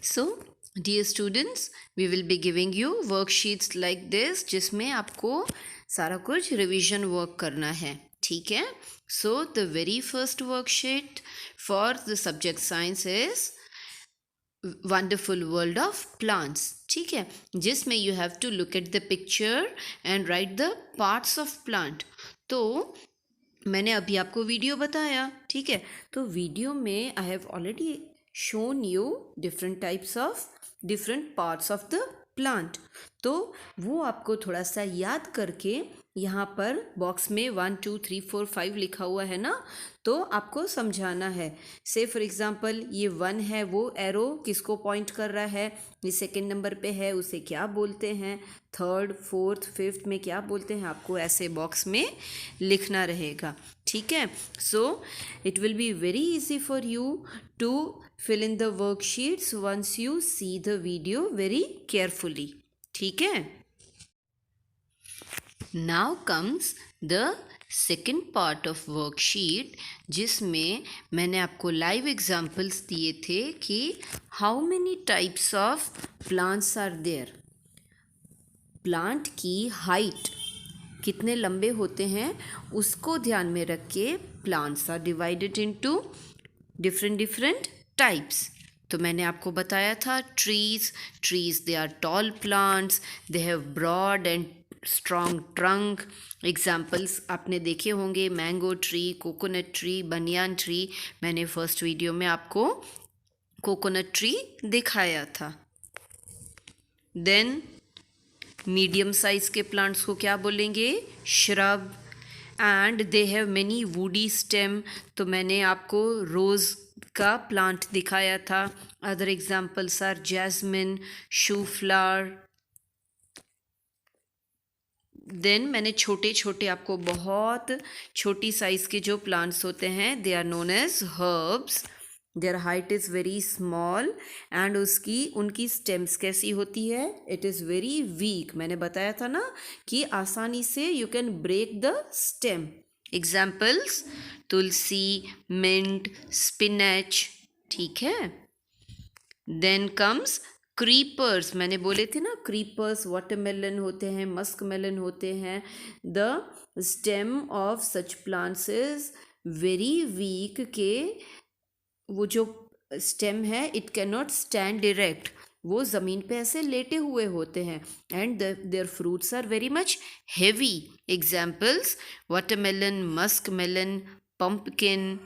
So, dear students, we will be giving you worksheets like this जिसमें आपको सारा कुछ रिवीजन वर्क करना है, ठीक है. So, the very first worksheet for the subject science is Wonderful World of Plants, ठीक है, जिसमें you have to look at the picture and write the parts of plant. तो मैंने अभी आपको वीडियो बताया, ठीक है. तो वीडियो में I have already shown you different types of different parts of the plant. तो वो आपको थोड़ा सा याद करके यहाँ पर बॉक्स में 1 2 3 4 5 लिखा हुआ है ना, तो आपको समझाना है. से फॉर एग्जांपल ये 1 है, वो एरो किसको पॉइंट कर रहा है, ये सेकंड नंबर पे है, उसे क्या बोलते हैं, थर्ड फोर्थ फिफ्थ में क्या बोलते हैं, आपको ऐसे बॉक्स में लिखना रहेगा, ठीक है. So it will be very easy for you to fill in the worksheets once you see the video very carefully, ठीक है. Now comes the second part of worksheet जिसमें मैंने आपको लाइव एग्जाम्पल्स दिए थे कि how many types of plants are there. Plant की height कितने लंबे होते हैं उसको ध्यान में रख के plants are divided into different types. तो मैंने आपको बताया था trees they are tall plants, they have broad and strong trunk. Examples आपने देखे होंगे, mango tree, coconut tree, banyan tree. मैंने फर्स्ट वीडियो में आपको कोकोनट ट्री दिखाया था. देन मीडियम साइज के प्लांट्स को क्या बोलेंगे, shrub. And they have many woody stem. तो मैंने आपको रोज़ का प्लांट दिखाया था. Other examples are jasmine, shoe flower. Then मैंने छोटे छोटे आपको बहुत छोटी साइज़ के जो प्लांट्स होते हैं they are known as herbs. Their height is very small and उनकी स्टेम्स कैसी होती है, इट इज़ वेरी वीक. मैंने बताया था ना कि आसानी से you can break the stem. Examples tulsi, mint, spinach, ठीक है. Then comes creepers. मैंने बोले थे ना क्रीपर्स वाटरमेलन होते हैं, मस्क मेलन होते हैं. The stem of such plants is very weak के वो जो स्टेम है it can not stand direct, वो ज़मीन पे ऐसे लेटे हुए होते हैं. And their fruits are very much heavy. Examples watermelon, musk melon, pumpkin.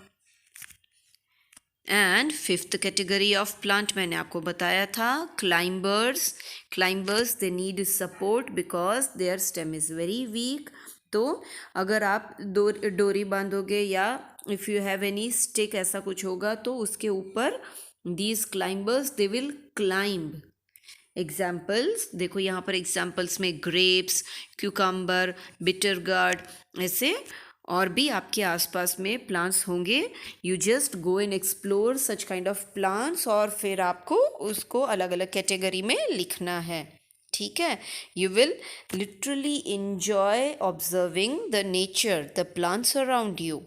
And fifth category of plant मैंने आपको बताया था climbers they need support because their stem is very weak. तो अगर आप डोरी बांधोगे या if you have any stick ऐसा कुछ होगा तो उसके ऊपर these climbers they will climb. Examples देखो यहाँ पर एग्जाम्पल्स में ग्रेप्स, क्यूकम्बर, बिटर गार्ड, ऐसे और भी आपके आसपास में प्लांट्स होंगे. You just go and explore such kind of plants और फिर आपको उसको अलग अलग कैटेगरी में लिखना है, ठीक है. You will literally enjoy observing the nature, the plants around you.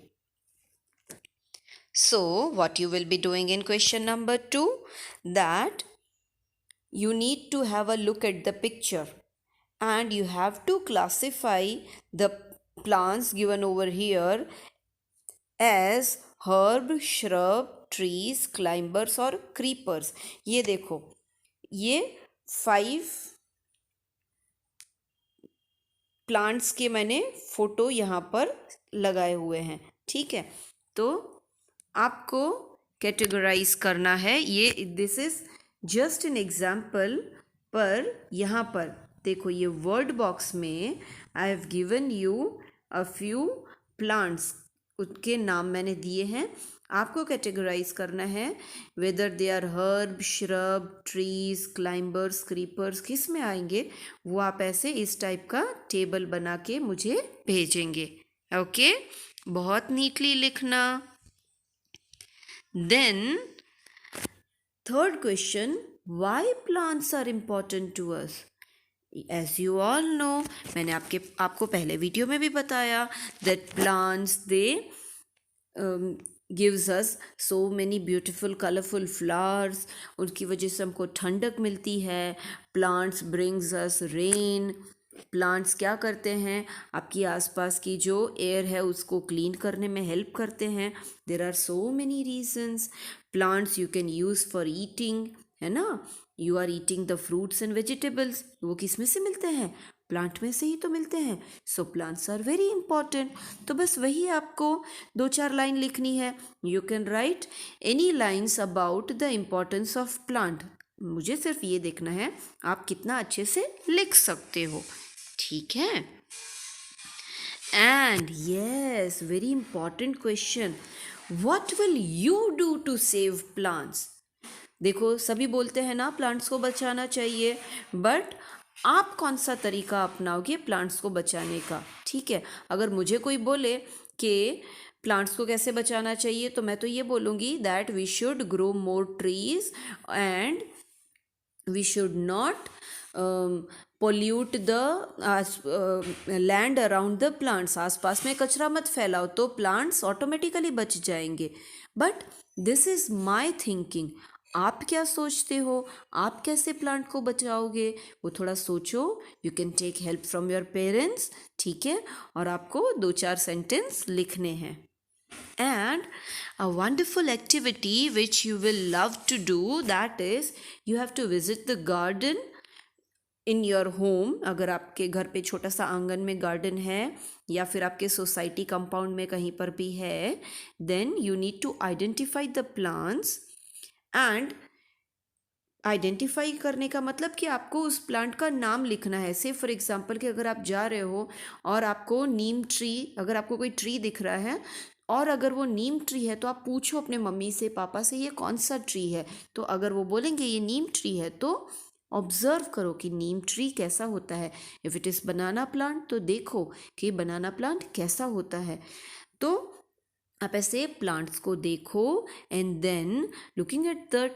So, what you will be doing in question number 2, that you need to have a look at the picture and you have to classify the plants given over here as herb, shrub, trees, climbers और creepers. ये देखो, ये 5 plants के मैंने photo यहाँ पर लगाए हुए हैं, ठीक है. तो आपको कैटेगराइज करना है. ये this is just an example. पर यहाँ पर देखो ये वर्ड बॉक्स में I have given you a few plants, उनके नाम मैंने दिए हैं. आपको कैटेगराइज करना है whether they are herb, shrub, trees, climbers, creepers, किस में आएंगे वो आप ऐसे इस टाइप का टेबल बना के मुझे भेजेंगे, ओके. बहुत नीटली लिखना. Then, third question, why plants are important to us? As you all know, मैंने आपको पहले वीडियो में भी बताया that plants they gives us so many beautiful colorful flowers, उनकी वजह से हमको ठंडक मिलती है. Plants brings us rain. Plants क्या करते हैं, आपकी आसपास की जो एयर है उसको क्लीन करने में हेल्प करते हैं. There are so many reasons. Plants you can use for eating, है ना. You are eating the fruits and vegetables, वो किस में से मिलते हैं, प्लांट में से ही तो मिलते हैं. So plants are very important. तो बस वही आपको 2-4 लाइन लिखनी है. You can write any lines about the importance of plant. मुझे सिर्फ ये देखना है आप कितना अच्छे से लिख सकते हो. ठीक है. And yes, very important question, what will you do to save plants. देखो सभी बोलते हैं ना प्लांट्स को बचाना चाहिए, बट आप कौन सा तरीका अपनाओगे प्लांट्स को बचाने का. ठीक है, अगर मुझे कोई बोले कि प्लांट्स को कैसे बचाना चाहिए तो मैं तो ये बोलूँगी that we should grow more trees and we should not pollute the land around the plants. आसपास में कचरा मत फैलाओ तो प्लांट्स ऑटोमेटिकली बच जाएंगे. But this is my thinking. आप क्या सोचते हो, आप कैसे प्लांट को बचाओगे, वो थोड़ा सोचो. You can take help from your parents. ठीक है, और आपको 2-4 सेंटेंस लिखने हैं. And a wonderful activity which you will love to do, that is you have to visit the garden in your home. अगर आपके घर पे छोटा सा आंगन में गार्डन है या फिर आपके सोसाइटी कंपाउंड में कहीं पर भी है, then you need to identify the plants. and identify करने का मतलब कि आपको उस प्लांट का नाम लिखना है. से फॉर एग्जांपल कि अगर आप जा रहे हो और आपको नीम ट्री, अगर आपको कोई ट्री दिख रहा है और अगर वो नीम ट्री है तो आप पूछो अपने मम्मी से पापा से ये कौन सा ट्री है. तो अगर वो बोलेंगे ये नीम ट्री है तो ऑब्जर्व करो कि नीम ट्री कैसा होता है. If it is banana plant तो देखो कि बनाना प्लांट कैसा होता है. तो आप ऐसे प्लांट्स को देखो and then looking at the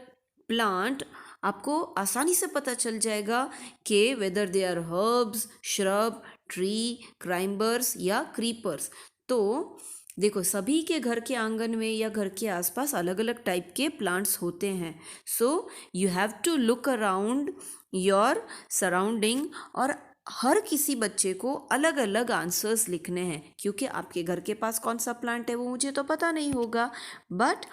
plant आपको आसानी से पता चल जाएगा कि whether they are herbs, shrub, tree, climbers या क्रीपर्स. तो देखो सभी के घर के आंगन में या घर के आसपास अलग अलग टाइप के प्लांट्स होते हैं. So you have to look around your surrounding और हर किसी बच्चे को अलग अलग आंसर्स लिखने हैं, क्योंकि आपके घर के पास कौन सा प्लांट है वो मुझे तो पता नहीं होगा. But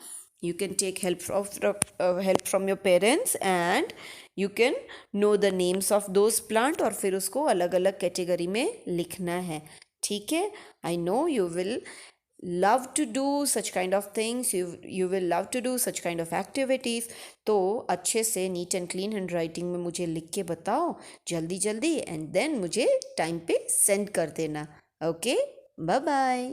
you can take help from your parents and you can know the names of those plant और फिर उसको अलग अलग कैटेगरी में लिखना है. ठीक है, I know you will love to do such kind of things, you will love to do such kind of activities. तो अच्छे से neat and clean hand writing में मुझे लिख के बताओ जल्दी जल्दी एंड देन मुझे टाइम पे सेंड कर देना. Okay, bye bye.